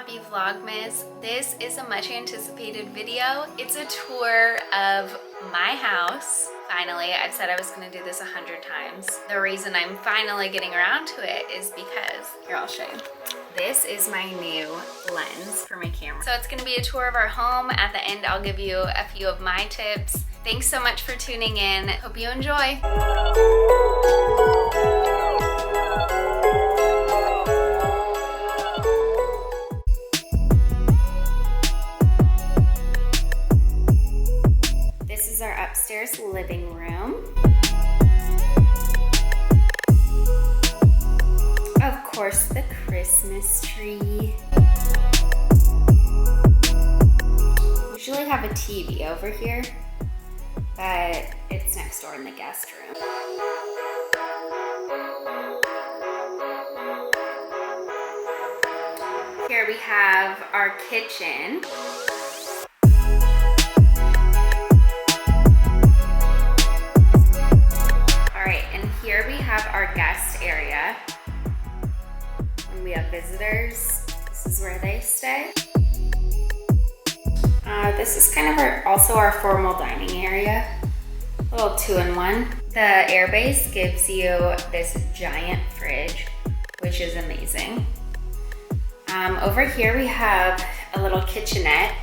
happy Vlogmas. This is a much anticipated video. It's a tour of my house. Finally, I've said I was gonna do this 100 times. The reason I'm finally getting around to it is because, here I'll show you. This is my new lens for my camera. So it's gonna be a tour of our home. At the end, I'll give you a few of my tips. Thanks so much for tuning in. Hope you enjoy. This is our upstairs living room. Of course, the Christmas tree. Usually have a TV over here, but it's next door in the guest room. Here we have our kitchen. All right, and here we have our guest area. When we have visitors, this is where they stay. This is kind of also our formal dining area. A little 2-in-1. The Air Base gives you this giant fridge, which is amazing. Over here we have a little kitchenette.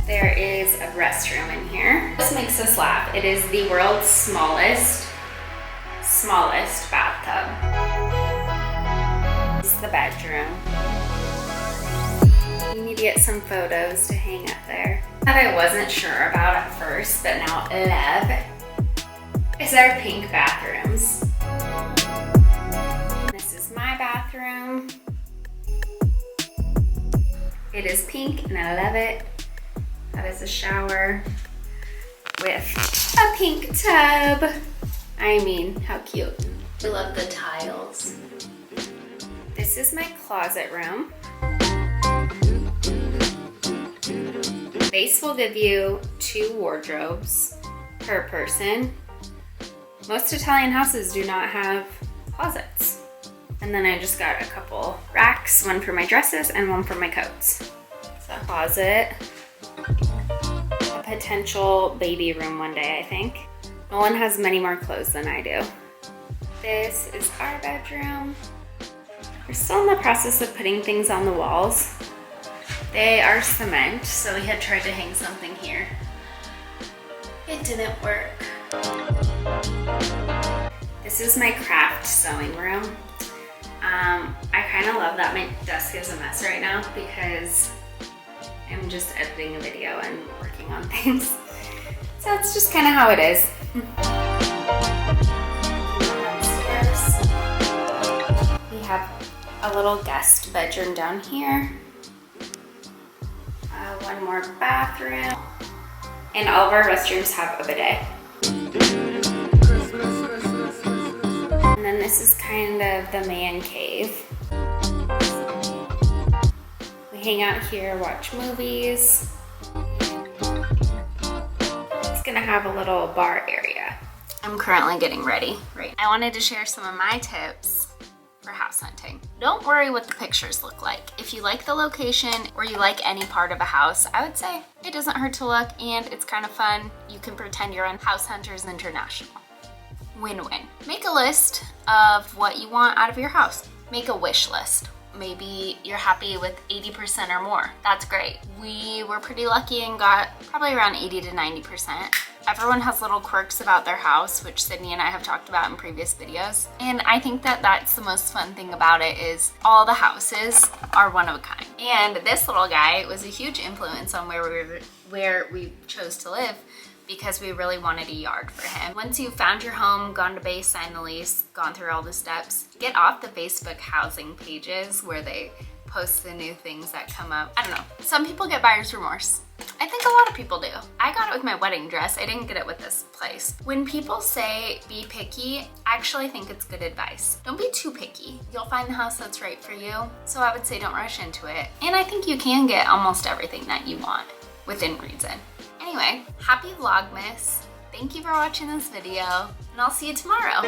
There is a restroom in here. This makes us laugh. It is the world's smallest bathtub. This is the bedroom. You need to get some photos to hang up there. That I wasn't sure about at first, but now love, is our pink bathrooms. This is my bathroom. It is pink and I love it. That is a shower with a pink tub. I mean, how cute. I love the tiles. This is my closet room. Base will give you 2 wardrobes per person. Most Italian houses do not have closets. And then I just got a couple racks, one for my dresses and one for my coats. So closet. A potential baby room one day, I think. Nolan has many more clothes than I do. This is our bedroom. We're still in the process of putting things on the walls. They are cement, so we had tried to hang something here. It didn't work. This is my craft sewing room. I kind of love that my desk is a mess right now because I'm just editing a video and working on things. So it's just kind of how it is. We have a little guest bedroom down here. One more bathroom. And all of our restrooms have a bidet. And then this is kind of the man cave. We hang out here, watch movies. It's gonna have a little bar area. I'm currently getting ready. Right. I wanted to share some of my tips for house hunting. Don't worry what the pictures look like. If you like the location or you like any part of a house, I would say it doesn't hurt to look and it's kind of fun. You can pretend you're on House Hunters International. Win-win. Make a list of what you want out of your house. Make a wish list. Maybe you're happy with 80% or more. That's great. We were pretty lucky and got probably around 80 to 90%. Everyone has little quirks about their house, which Sydney and I have talked about in previous videos. And I think that that's the most fun thing about it is all the houses are one of a kind. And this little guy was a huge influence on where we chose to live because we really wanted a yard for him. Once you've found your home, gone to base, signed the lease, gone through all the steps, get off the Facebook housing pages where they post the new things that come up. I don't know. Some people get buyer's remorse. I think a lot of people do. I got it with my wedding dress. I didn't get it with this place. When people say be picky, I actually think it's good advice. Don't be too picky. You'll find the house that's right for you. So I would say don't rush into it. And I think you can get almost everything that you want within reason. Anyway, happy Vlogmas. Thank you for watching this video, and I'll see you tomorrow.